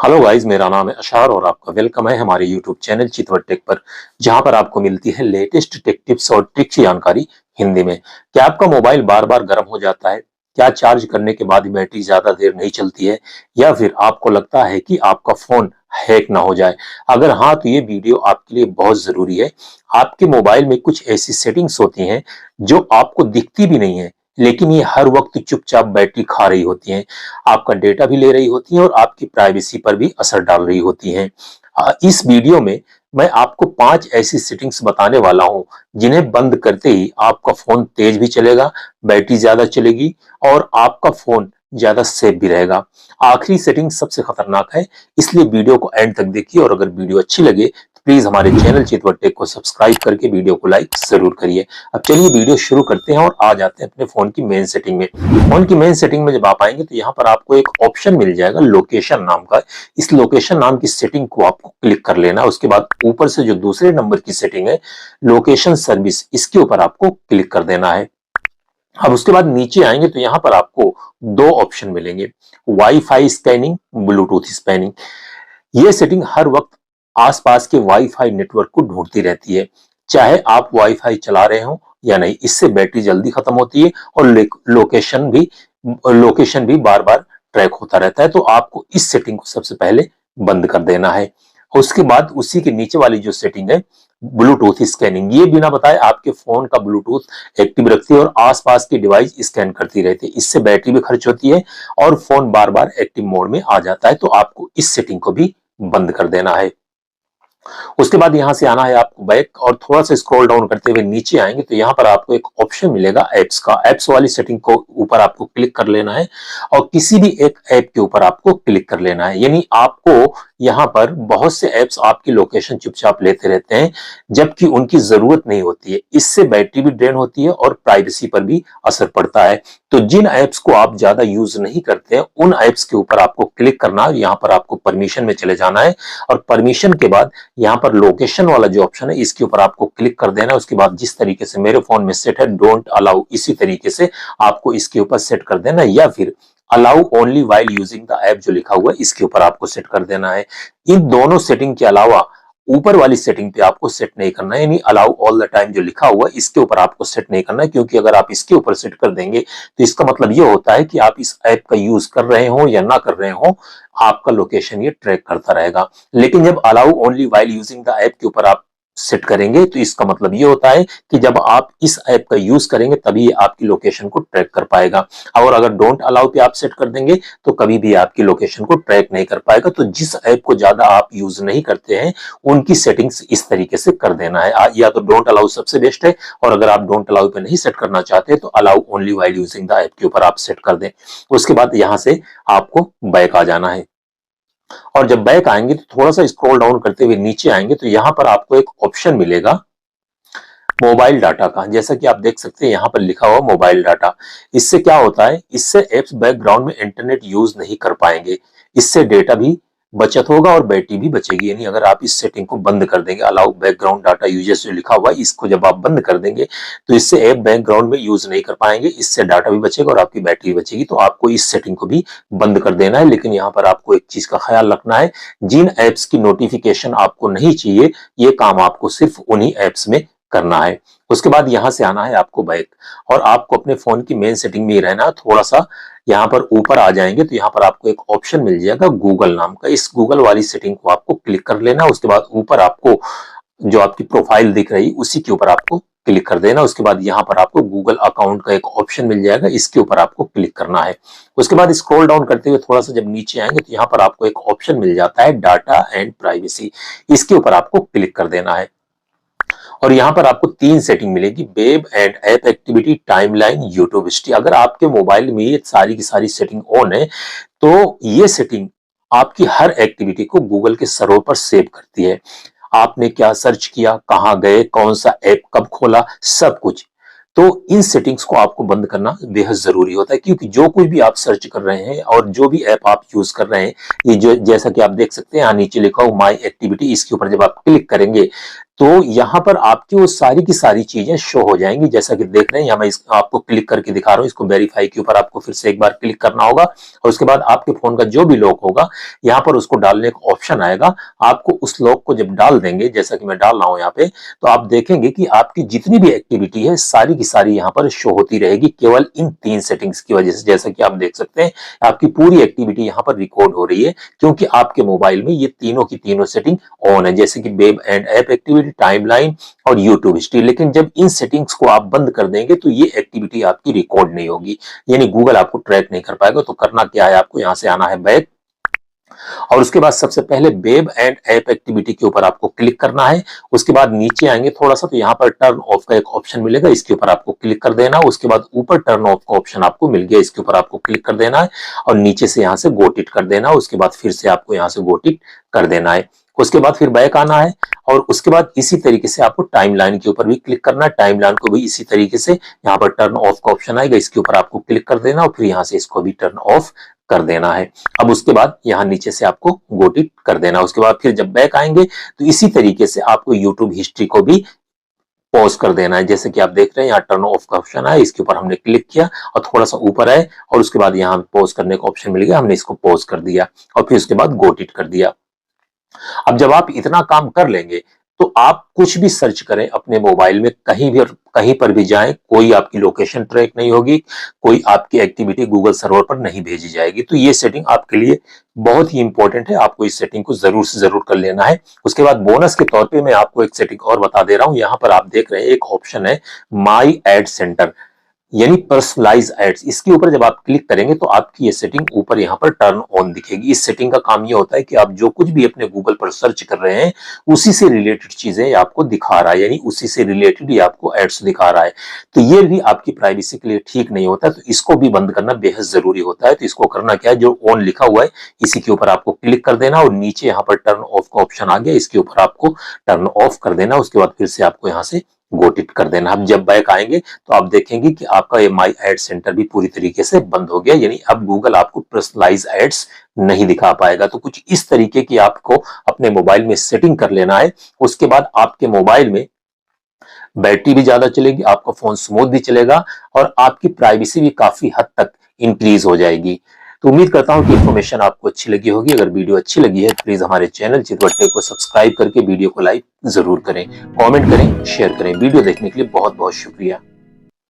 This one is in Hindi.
हेलो गाइस, मेरा नाम है अशार और आपका वेलकम है हमारे यूट्यूब चैनल चितवर टेक पर, जहां पर आपको मिलती है लेटेस्ट टेक टिप्स और ट्रिक्स की जानकारी हिंदी में। क्या आपका मोबाइल बार बार गर्म हो जाता है? क्या चार्ज करने के बाद बैटरी ज्यादा देर नहीं चलती है, या फिर आपको लगता है कि आपका फोन हैक ना हो जाए? अगर हाँ, तो ये वीडियो आपके लिए बहुत जरूरी है। आपके मोबाइल में कुछ ऐसी सेटिंग्स होती हैं जो आपको दिखती भी नहीं है, लेकिन ये हर वक्त चुपचाप बैटरी खा रही होती हैं, आपका डेटा भी ले रही होती हैं और आपकी प्राइवेसी पर भी असर डाल रही होती हैं। इस वीडियो में मैं आपको 5 ऐसी सेटिंग्स बताने वाला हूं जिन्हें बंद करते ही आपका फोन तेज भी चलेगा, बैटरी ज्यादा चलेगी और आपका फोन ज्यादा सेफ भी रहेगा। आखिरी सेटिंग सबसे खतरनाक है, इसलिए वीडियो को एंड तक देखिए और अगर वीडियो अच्छी लगे तो प्लीज हमारे चैनल चितवर टेक को सब्सक्राइब करके वीडियो को लाइक जरूर करिए। अब चलिए वीडियो शुरू करते हैं और आ जाते हैं अपने फोन की मेन सेटिंग में। फोन की मेन सेटिंग में जब आप आएंगे तो यहाँ पर आपको एक ऑप्शन मिल जाएगा लोकेशन नाम का। इस लोकेशन नाम की सेटिंग को आपको क्लिक कर लेना है। उसके बाद ऊपर से जो दूसरे नंबर की सेटिंग है लोकेशन सर्विस, इसके ऊपर आपको क्लिक कर देना है। अब उसके बाद नीचे आएंगे तो यहाँ पर आपको दो ऑप्शन मिलेंगे, वाईफाई स्कैनिंग, ब्लूटूथ स्कैनिंग। ये सेटिंग हर वक्त आसपास के वाईफाई नेटवर्क को ढूंढती रहती है, चाहे आप वाईफाई चला रहे हो या नहीं। इससे बैटरी जल्दी खत्म होती है और लोकेशन भी बार बार ट्रैक होता रहता है। तो आपको इस सेटिंग को सबसे पहले बंद कर देना है। उसके बाद उसी के नीचे वाली जो सेटिंग है ब्लूटूथ स्कैनिंग, ये बिना बताए आपके फोन का ब्लूटूथ एक्टिव रखती है और आसपास की डिवाइस स्कैन करती रहती है। इससे बैटरी भी खर्च होती है और फोन बार बार एक्टिव मोड में आ जाता है। तो आपको इस सेटिंग को भी बंद कर देना है। उसके बाद यहां से आना है आपको बैक और थोड़ा सा स्क्रॉल डाउन करते हुए नीचे आएंगे तो यहां पर आपको एक ऑप्शन मिलेगा एप्स का। एप्स वाली सेटिंग को ऊपर आपको क्लिक कर लेना है और किसी भी एक ऐप के ऊपर आपको क्लिक कर लेना है। यानी आपको यहां पर बहुत से ऐप्स आपकी लोकेशन चुपचाप लेते रहते हैं जबकि उनकी जरूरत नहीं होती है। इससे बैटरी भी ड्रेन होती है और प्राइवेसी पर भी असर पड़ता है। तो जिन ऐप्स को आप ज्यादा यूज नहीं करते हैं उन ऐप्स के ऊपर आपको क्लिक करना है। यहाँ पर आपको परमिशन में चले जाना है और परमिशन के बाद यहाँ पर लोकेशन वाला जो ऑप्शन है इसके ऊपर आपको क्लिक कर देना है। उसके बाद जिस तरीके से मेरे फोन में सेट है डोंट अलाउ, इसी तरीके से आपको इसके ऊपर सेट कर देना है, या फिर allow only while using the app जो लिखा हुआ है इसके ऊपर आपको सेट कर देना है। इन दोनों सेटिंग के अलावा ऊपर वाली सेटिंग पे आपको सेट नहीं करना है, यानी अलाउ ऑल द टाइम जो लिखा हुआ है इसके ऊपर आपको सेट नहीं करना है, क्योंकि अगर आप इसके ऊपर सेट कर देंगे तो इसका मतलब ये होता है कि आप इस ऐप का यूज कर रहे हो या ना कर रहे हो, आपका लोकेशन ये ट्रैक करता रहेगा। लेकिन जब allow only while using the app के ऊपर आप सेट करेंगे तो इसका मतलब ये होता है कि जब आप इस ऐप का यूज करेंगे तभी ये आपकी लोकेशन को ट्रैक कर पाएगा। और अगर डोंट अलाउ पे आप सेट कर देंगे तो कभी भी आपकी लोकेशन को ट्रैक नहीं कर पाएगा। तो जिस ऐप को ज्यादा आप यूज नहीं करते हैं उनकी सेटिंग्स इस तरीके से कर देना है। या तो डोंट अलाउ सबसे बेस्ट है, और अगर आप डोंट अलाउ पे नहीं सेट करना चाहते तो allow only while using the app के ऊपर आप सेट कर दें। उसके बाद यहां से आपको बैक आ जाना है और जब बैक आएंगे तो थोड़ा सा स्क्रॉल डाउन करते हुए नीचे आएंगे तो यहां पर आपको एक ऑप्शन मिलेगा मोबाइल डाटा का। जैसा कि आप देख सकते हैं यहां पर लिखा हुआ मोबाइल डाटा। इससे क्या होता है, इससे एप्स बैकग्राउंड में इंटरनेट यूज नहीं कर पाएंगे, इससे डेटा भी बचत होगा और बैटरी भी बचेगी। यानी अगर आप इस सेटिंग को बंद कर देंगे, अलाउ बैकग्राउंड डाटा यूजेस जो लिखा हुआ है इसको जब आप बंद कर देंगे तो इससे ऐप बैकग्राउंड में यूज नहीं कर पाएंगे, इससे डाटा भी बचेगा और आपकी बैटरी बचेगी। तो आपको इस सेटिंग को भी बंद कर देना है। लेकिन यहाँ पर आपको एक चीज का ख्याल रखना है, जिन एप्स की नोटिफिकेशन आपको नहीं चाहिए ये काम आपको सिर्फ उन्हीं एप्स में करना है। उसके बाद यहां से आना है आपको बैक और आपको अपने फोन की मेन सेटिंग में ही रहना है। थोड़ा सा यहाँ पर ऊपर आ जाएंगे तो यहाँ पर आपको एक ऑप्शन मिल जाएगा गूगल नाम का। इस गूगल वाली सेटिंग को आपको क्लिक कर लेना। उसके बाद ऊपर आपको जो आपकी प्रोफाइल दिख रही उसी के ऊपर आपको क्लिक कर देना। उसके बाद यहाँ पर आपको गूगल अकाउंट का एक ऑप्शन मिल जाएगा, इसके ऊपर आपको क्लिक करना है। उसके बाद स्क्रॉल डाउन करते हुए थोड़ा सा जब नीचे आएंगे तो यहाँ पर आपको एक ऑप्शन मिल जाता है डाटा एंड प्राइवेसी, इसके ऊपर आपको क्लिक कर देना है। और यहां पर आपको 3 सेटिंग मिलेगी, web and app activity, timeline, YouTube history. अगर आपके मोबाइल में ये सारी की सारी सेटिंग ऑन है तो ये सेटिंग आपकी हर एक्टिविटी को गूगल के सर्वर पर सेव करती है। आपने क्या सर्च किया, कहां गए, कौन सा ऐप कब खोला, सब कुछ। तो इन सेटिंग्स को आपको बंद करना बेहद जरूरी होता है, क्योंकि जो कुछ भी आप सर्च कर रहे हैं और जो भी ऐप आप यूज कर रहे हैं, ये जो जैसा कि आप देख सकते हैं यहाँ नीचे लिखा हो माई एक्टिविटी, इसके ऊपर जब आप क्लिक करेंगे तो यहाँ पर आपकी वो सारी की सारी चीजें शो हो जाएंगी, जैसा कि देख रहे हैं। यहाँ मैं आपको क्लिक करके दिखा रहा हूँ। इसको वेरीफाई के ऊपर आपको फिर से एक बार क्लिक करना होगा और उसके बाद आपके फोन का जो भी लॉक होगा यहाँ पर उसको डालने का ऑप्शन आएगा। आपको उस लॉक को जब डाल देंगे, जैसा कि मैं डाल रहा हूँ यहाँ पे, तो आप देखेंगे कि आपकी जितनी भी एक्टिविटी है सारी की सारी यहाँ पर शो होती रहेगी, केवल इन 3 सेटिंग्स की वजह से। जैसा कि आप देख सकते हैं आपकी पूरी एक्टिविटी यहाँ पर रिकॉर्ड हो रही है, क्योंकि आपके मोबाइल में ये तीनों की तीनों सेटिंग ऑन है, जैसे कि web and app activity, timeline और यूट्यूब हिस्ट्री। लेकिन जब इन सेटिंग्स को आप बंद कर देंगे तो ये एक्टिविटी आपकी रिकॉर्ड नहीं होगी, यानी गूगल आपको ट्रैक नहीं कर पाएगा। तो करना क्या है, आपको यहां से आना है बैक और उसके बाद सबसे पहले वेब एंड ऐप एक्टिविटी के ऊपर आपको क्लिक करना है। उसके बाद नीचे आएंगे थोड़ा सा तो यहाँ पर टर्न ऑफ का एक ऑप्शन मिलेगा, इसके ऊपर आपको क्लिक कर देना। उसके बाद ऊपर टर्न ऑफ का ऑप्शन आपको मिल गया, इसके ऊपर आपको क्लिक कर देना है और नीचे से यहाँ से गो टिक कर देना। उसके बाद फिर से आपको यहाँ से गो टिक कर देना है। उसके बाद फिर बैक आना है और उसके बाद इसी तरीके से आपको टाइमलाइन के ऊपर भी क्लिक करना है। टाइमलाइन को भी इसी तरीके से यहाँ पर टर्न ऑफ का ऑप्शन आएगा, इसके ऊपर आपको क्लिक कर देना और फिर यहाँ से इसको भी टर्न ऑफ कर देना है। अब उसके बाद यहाँ नीचे से आपको गो टिक कर देना। उसके बाद फिर जब बैक आएंगे तो इसी तरीके से आपको यूट्यूब हिस्ट्री को भी पॉज कर देना है। जैसे कि आप देख रहे हैं यहाँ टर्न ऑफ का ऑप्शन है, इसके ऊपर हमने क्लिक किया और थोड़ा सा ऊपर आए और उसके बाद यहाँ पॉज करने का ऑप्शन मिल गया, हमने इसको पॉज कर दिया और फिर उसके बाद गो टिक कर दिया। अब जब आप इतना काम कर लेंगे तो आप कुछ भी सर्च करें अपने मोबाइल में, कहीं पर भी जाएं, कोई आपकी लोकेशन ट्रैक नहीं होगी, कोई आपकी एक्टिविटी गूगल सर्वर पर नहीं भेजी जाएगी। तो ये सेटिंग आपके लिए बहुत ही इंपॉर्टेंट है, आपको इस सेटिंग को जरूर से जरूर कर लेना है। उसके बाद बोनस के तौर पे मैं आपको एक सेटिंग और बता दे रहा हूं। यहां पर आप देख रहे हैं एक ऑप्शन है माई एड सेंटर, यानी पर्सनलाइज एड्स। इसके ऊपर जब आप क्लिक करेंगे तो आपकी ये सेटिंग ऊपर यहाँ पर टर्न ऑन दिखेगी। इस सेटिंग का काम ये होता है कि आप जो कुछ भी अपने गूगल पर सर्च कर रहे हैं उसी से रिलेटेड चीजें आपको दिखा रहा है, यानी उसी से रिलेटेड ही आपको एड्स दिखा रहा है। तो ये भी आपकी प्राइवेसी के लिए ठीक नहीं होता, तो इसको भी बंद करना बेहद जरूरी होता है। तो इसको करना क्या है, जो ऑन लिखा हुआ है इसी के ऊपर आपको क्लिक कर देना और नीचे यहाँ पर टर्न ऑफ का ऑप्शन आ गया, इसके ऊपर आपको टर्न ऑफ कर देना। उसके बाद फिर से आपको यहाँ से गो टिक कर देना। अब जब बैक आएंगे तो आप देखेंगे कि आपका ये माई एड सेंटर भी पूरी तरीके से बंद हो गया, यानी अब गूगल आपको पर्सनलाइज एड्स नहीं दिखा पाएगा। तो कुछ इस तरीके की आपको अपने मोबाइल में सेटिंग कर लेना है। उसके बाद आपके मोबाइल में बैटरी भी ज्यादा चलेगी, आपका फोन स्मूथ भी चलेगा और आपकी प्राइवेसी भी काफी हद तक इंक्रीज हो जाएगी। तो उम्मीद करता हूं कि इन्फॉर्मेशन आपको अच्छी लगी होगी। अगर वीडियो अच्छी लगी है तो प्लीज हमारे चैनल चितवट्टे को सब्सक्राइब करके वीडियो को लाइक जरूर करें, कमेंट करें, शेयर करें। वीडियो देखने के लिए बहुत बहुत शुक्रिया।